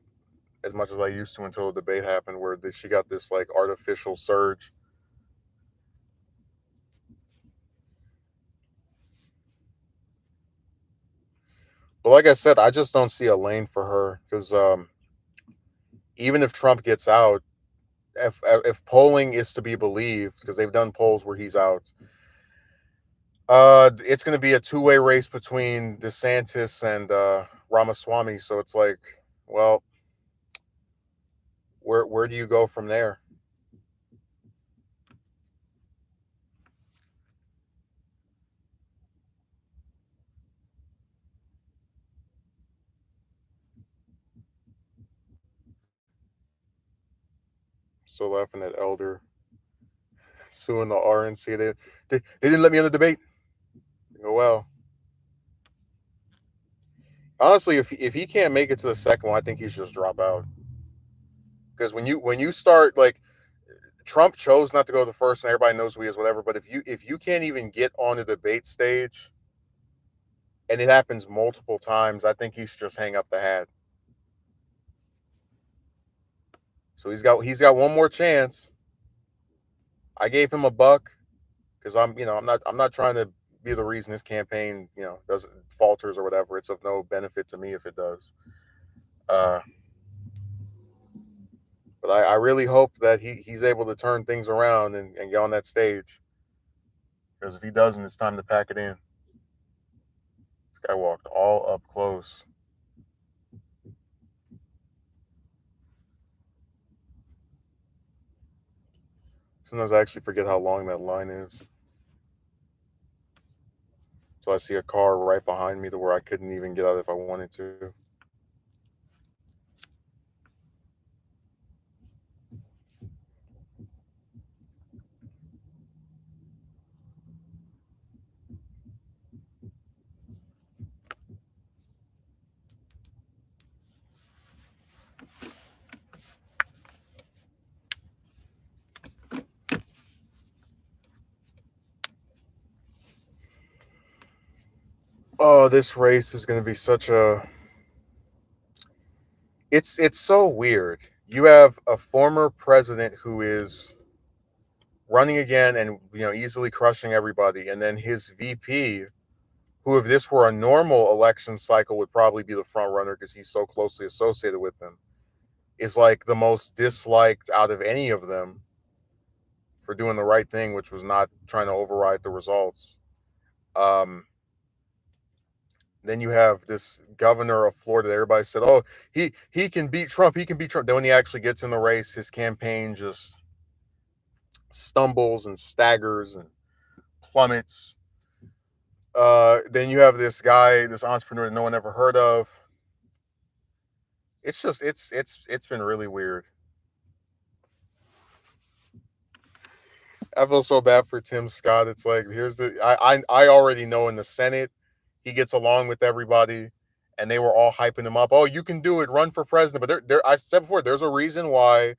Speaker 1: as much as I used to until the debate happened, where she got this like artificial surge. But like I said, I just don't see a lane for her because even if Trump gets out, if polling is to be believed, because they've done polls where he's out, it's going to be a two-way race between DeSantis and Ramaswamy. So it's like, well, where do you go from there? Still laughing at Elder suing the RNC. They didn't let me on the debate. Oh well. Honestly, if he can't make it to the second one, I think he should just drop out. Because when you start like Trump chose not to go to the first one, everybody knows who he is, whatever. But if you can't even get on the debate stage and it happens multiple times, I think he should just hang up the hat. So he's got one more chance. I gave him a buck because I'm not trying to be the reason his campaign doesn't falters or whatever. It's of no benefit to me if it does. Uh, but I really hope that he's able to turn things around and get on that stage. Because if he doesn't, it's time to pack it in. This guy walked all up close. Sometimes I actually forget how long that line is. So I see a car right behind me to where I couldn't even get out if I wanted to. Oh, this race is going to be such a. It's so weird. You have a former president who is running again and easily crushing everybody, and then his VP, who if this were a normal election cycle would probably be the front runner because he's so closely associated with them, is like the most disliked out of any of them for doing the right thing, which was not trying to override the results. Um, then you have this governor of Florida that everybody said, "Oh, he can beat Trump. He can beat Trump." Then when he actually gets in the race, his campaign just stumbles and staggers and plummets. Then you have this guy, this entrepreneur that no one ever heard of, It's just it's been really weird. I feel so bad for Tim Scott. It's like here's the I already know in the Senate he gets along with everybody, and they were all hyping him up. Oh, you can do it, run for president. But there I said before, there's a reason why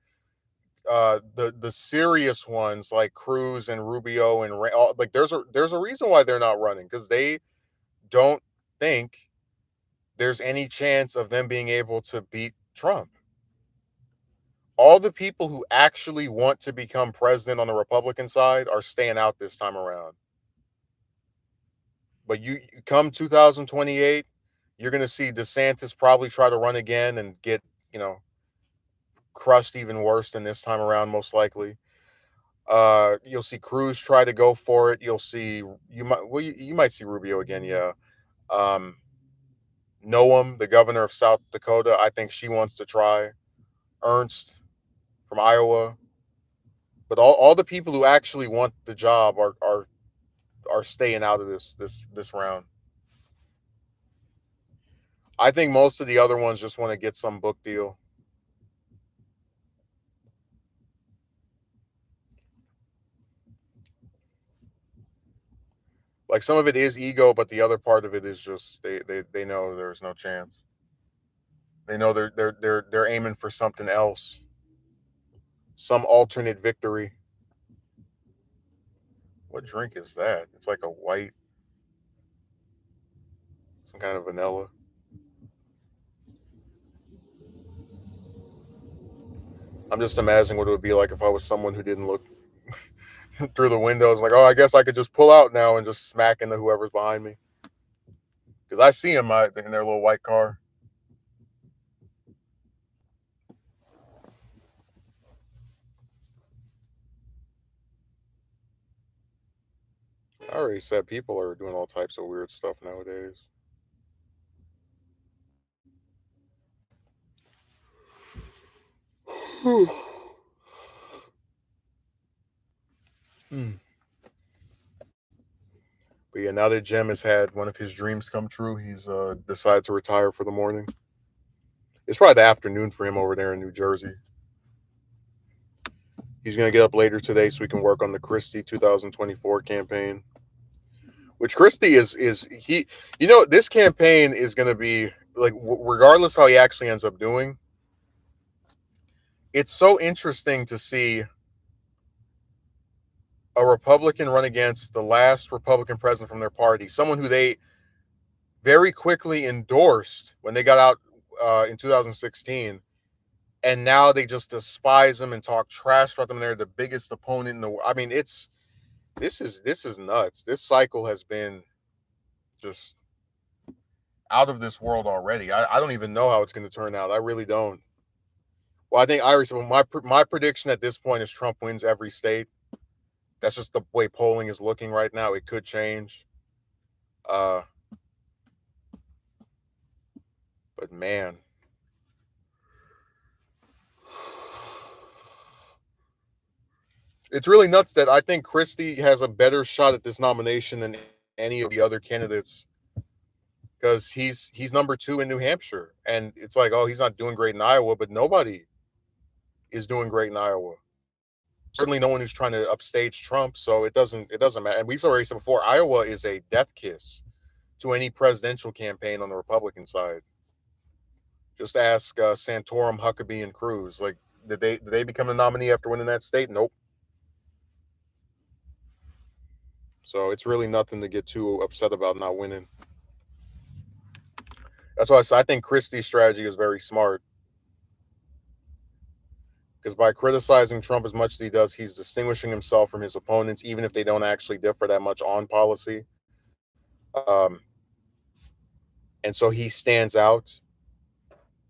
Speaker 1: the serious ones like Cruz and Rubio and like there's a reason why they're not running because they don't think there's any chance of them being able to beat Trump. All the people who actually want to become president on the Republican side are staying out this time around. But you come 2028, you're going to see DeSantis probably try to run again and get, you know, crushed even worse than this time around, most likely. You'll see Cruz try to go for it. You'll see you might see Rubio again, yeah. Um, Noam, the governor of South Dakota, I think she wants to try. Ernst from Iowa, but all the people who actually want the job are staying out of this round. I think most of the other ones just want to get some book deal. Like some of it is ego, but the other part of it is just they know there's no chance. They know they're aiming for something else, some alternate victory. What drink is that? It's like a white, some kind of vanilla. I'm just imagining what it would be like if I was someone who didn't look through the windows. Like, oh, I guess I could just pull out now and just smack into whoever's behind me because I see them in their little white car. I already said people are doing all types of weird stuff nowadays. Hmm. But yeah, now that Jem has had one of his dreams come true, he's decided to retire for the morning. It's probably the afternoon for him over there in New Jersey. He's gonna get up later today so we can work on the Christie 2024 campaign. Which Christie is he? You know, this campaign is gonna be like regardless how he actually ends up doing. It's so interesting to see a Republican run against the last Republican president from their party, someone who they very quickly endorsed when they got out in 2016, and now they just despise them and talk trash about them. They're the biggest opponent in the world. I mean, it's this is nuts. This cycle has been just out of this world already. I don't even know how it's going to turn out. I really don't. Well, I think Iris. My prediction at this point is Trump wins every state. That's just the way polling is looking right now. It could change. Uh, but man, it's really nuts that I think Christie has a better shot at this nomination than any of the other candidates because he's number two in New Hampshire, and it's like, oh, he's not doing great in Iowa, but nobody is doing great in Iowa. Certainly, no one who's trying to upstage Trump, so it doesn't matter. And we've already said before, Iowa is a death kiss to any presidential campaign on the Republican side. Just ask Santorum, Huckabee, and Cruz. Like, did they become the nominee after winning that state? Nope. So it's really nothing to get too upset about not winning. That's why I said I think Christie's strategy is very smart because by criticizing Trump as much as he does, he's distinguishing himself from his opponents, even if they don't actually differ that much on policy. Um, and so he stands out,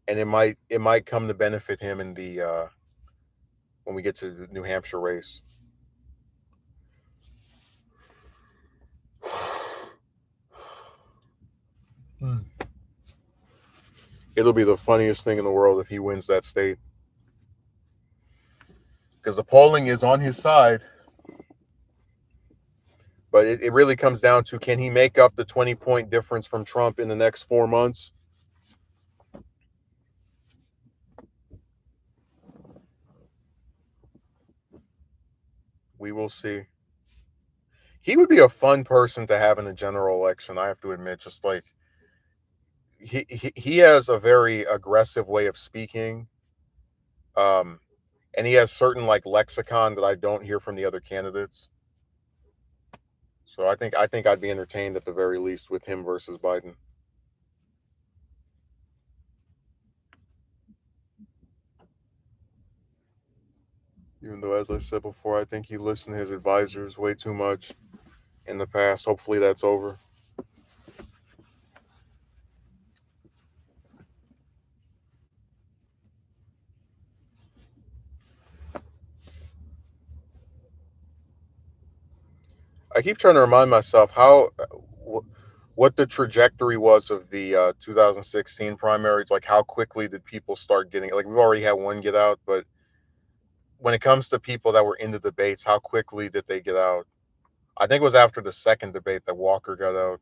Speaker 1: and it might come to benefit him in the when we get to the New Hampshire race. It'll be the funniest thing in the world if he wins that state because the polling is on his side. But it really comes down to can he make up the 20-point difference from Trump in the next 4 months? We will see. He would be a fun person to have in a general election, I have to admit. Just like he has a very aggressive way of speaking. Um, and he has certain like lexicon that I don't hear from the other candidates. So I think I'd be entertained at the very least with him versus Biden. Even though, as I said before, I think he listened to his advisors way too much in the past. Hopefully, that's over. I keep trying to remind myself what the trajectory was of the 2016 primaries. Like, how quickly did people start getting? Like, we've already had one get out, but when it comes to people that were in the debates, how quickly did they get out? I think it was after the second debate that Walker got out.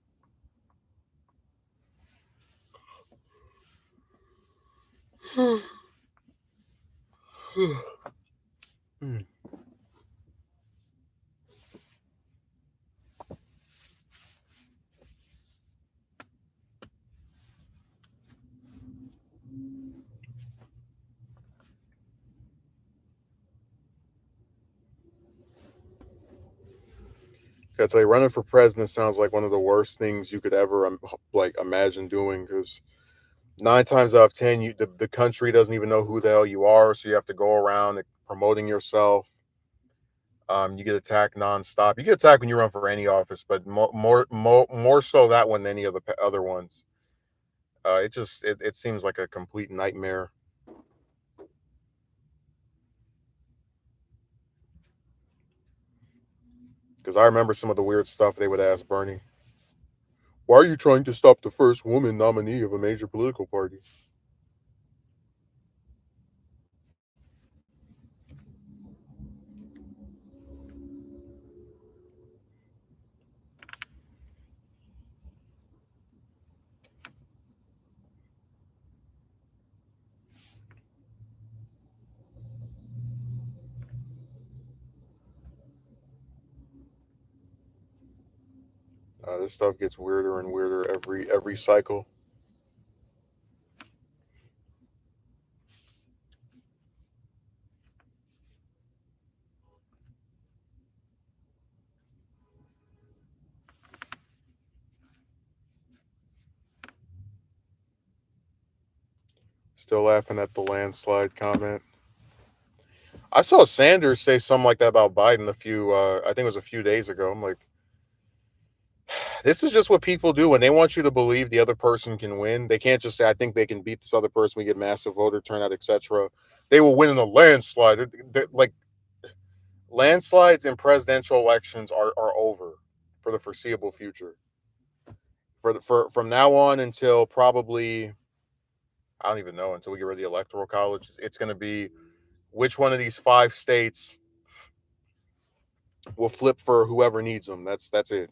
Speaker 1: I'd say running for president sounds like one of the worst things you could ever like imagine doing because 9 times out of 10, the country doesn't even know who the hell you are, so you have to go around promoting yourself. You get attacked nonstop. You get attacked when you run for any office, but more so that one than any of the other ones. It seems like a complete nightmare. Because I remember some of the weird stuff they would ask Bernie. Why are you trying to stop the first woman nominee of a major political party? This stuff gets weirder and weirder every cycle. Still laughing at the landslide comment. I saw Sanders say something like that about Biden I think it was a few days ago. I'm like, this is just what people do when they want you to believe the other person can win. They can't just say, I think they can beat this other person. We get massive voter turnout, etc. They will win in a landslide. Like landslides in presidential elections are over for the foreseeable future. For from now on until probably I don't even know until we get rid of the electoral college, it's going to be which one of these 5 states will flip for whoever needs them. That's it.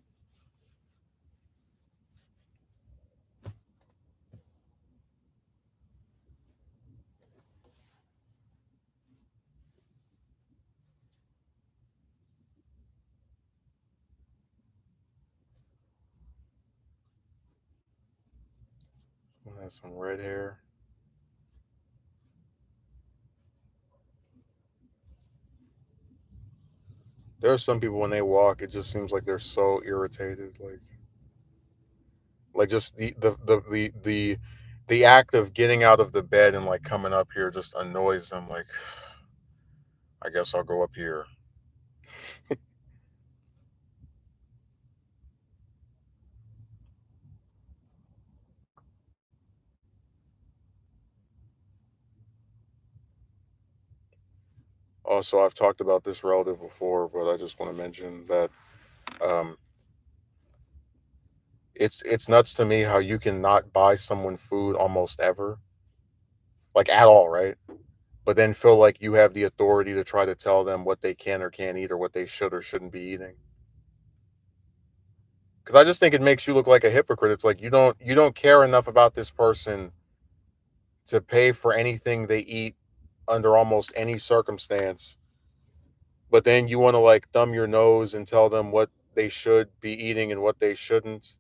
Speaker 1: One has some red hair. There are some people when they walk, it just seems like they're so irritated. Like just the act of getting out of the bed and like coming up here just annoys them. Like, I guess I'll go up here. Also, I've talked about this relative before, but I just want to mention that um, it's nuts to me how you can not buy someone food almost ever, like at all, right? But then feel like you have the authority to try to tell them what they can or can't eat or what they should or shouldn't be eating. Because I just think it makes you look like a hypocrite. It's like you don't care enough about this person to pay for anything they eat under almost any circumstance, but then you want to like thumb your nose and tell them what they should be eating and what they shouldn't.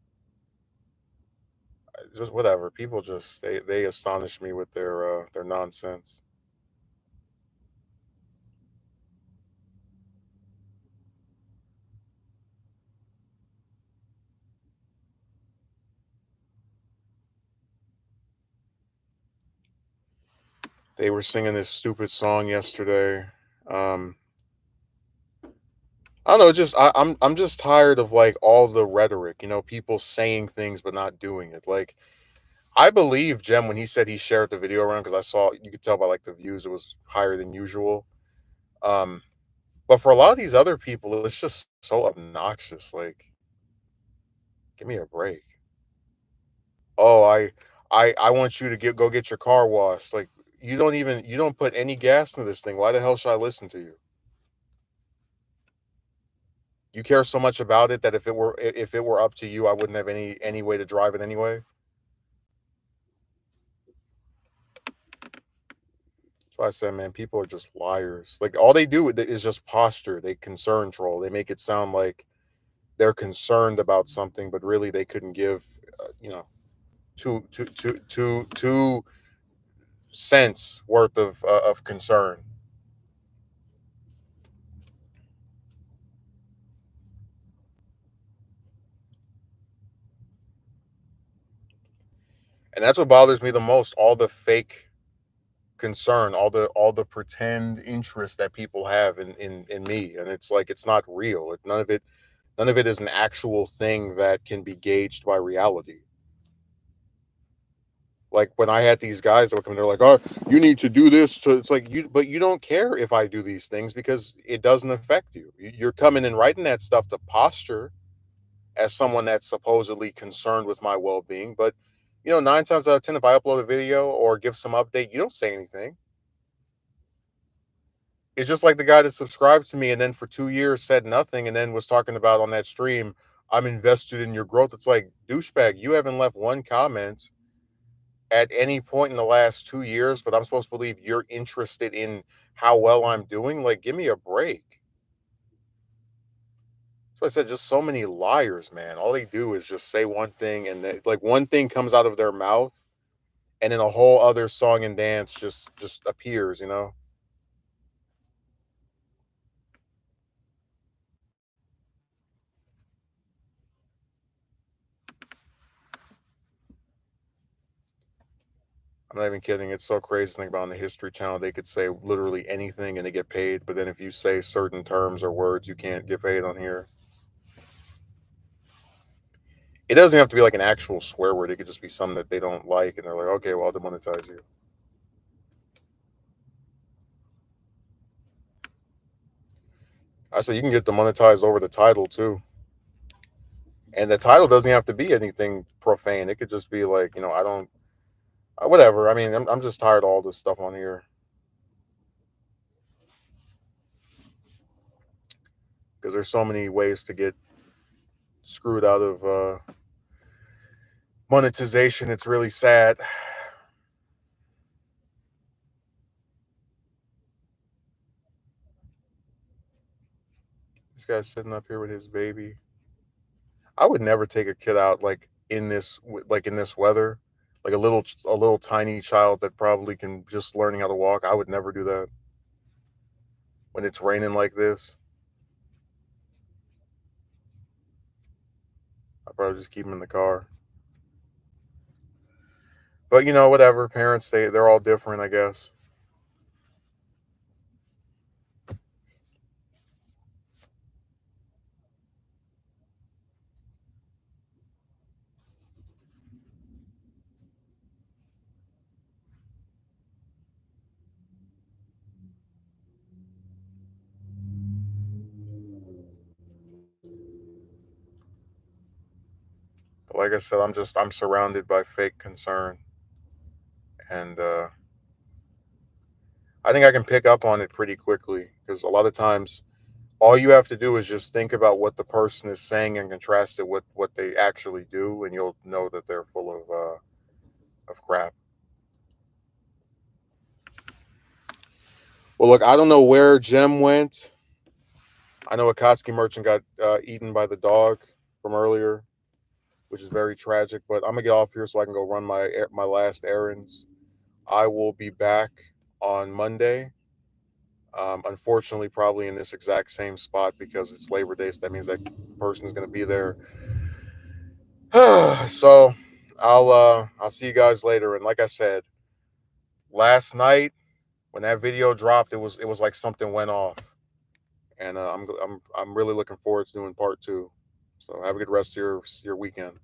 Speaker 1: Just whatever. People just they astonish me with their nonsense. They were singing this stupid song yesterday. Um, I don't know. Just I'm just tired of like all the rhetoric. You know, people saying things but not doing it. Like I believe Jem when he said he shared the video around because I saw you could tell by like the views it was higher than usual. Um, but for a lot of these other people, it's just so obnoxious. Like, give me a break. Oh, I want you to go get your car washed. Like you don't put any gas into this thing. Why the hell should I listen to you? You care so much about it that if it were up to you, I wouldn't have any way to drive it anyway. That's why I said, man, people are just liars. Like all they do is just posture. They concern troll. They make it sound like they're concerned about something, but really they couldn't give, two cents worth of concern. And that's what bothers me the most. All the fake concern, all the pretend interest that people have in me, and it's like it's not real. None of it is an actual thing that can be gauged by reality. Like when I had these guys that would come in, they're like, "Oh, you need to do this." To it's like but you don't care if I do these things because it doesn't affect you. You're coming and writing that stuff to posture as someone that's supposedly concerned with my well-being. But 9 times out of 10, if I upload a video or give some update, you don't say anything. It's just like the guy that subscribed to me and then for 2 years said nothing and then was talking about on that stream, I'm invested in your growth. It's like, douchebag, you haven't left one comment at any point in the last 2 years, but I'm supposed to believe you're interested in how well I'm doing. Like, give me a break. So I said, just so many liars, man. All they do is just say one thing, and like one thing comes out of their mouth, and then a whole other song and dance just appears. I'm not even kidding. It's so crazy to think about on the History Channel. They could say literally anything and they get paid, but then if you say certain terms or words, you can't get paid on here. It doesn't have to be like an actual swear word. It could just be something that they don't like, and they're like, "Okay, well, I'll demonetize you." I said you can get demonetized over the title too, and the title doesn't have to be anything profane. It could just be like, I don't, whatever. I mean, I'm just tired of all this stuff on here because there's so many ways to get screwed out of monetization. It's really sad. This guy's sitting up here with his baby. I would never take a kid out like in this weather, like a little tiny child that probably can just learning how to walk. I would never do that when it's raining like this. I'd probably just keep him in the car. But whatever. Parents, they're all different, I guess. But like I said, I'm surrounded by fake concern, and I think I can pick up on it pretty quickly because a lot of times all you have to do is just think about what the person is saying and contrast it with what they actually do, and you'll know that they're full of crap. Well, look, I don't know where Jem went, I know a Kotsky merchant got eaten by the dog from earlier, which is very tragic. But I'm gonna get off here so I can go run my last errands. I will be back on Monday. Unfortunately, probably in this exact same spot because it's Labor Day, so that means that person is going to be there. So I'll see you guys later. And like I said, last night when that video dropped, it was like something went off, and I'm really looking forward to doing part two. So have a good rest of your weekend.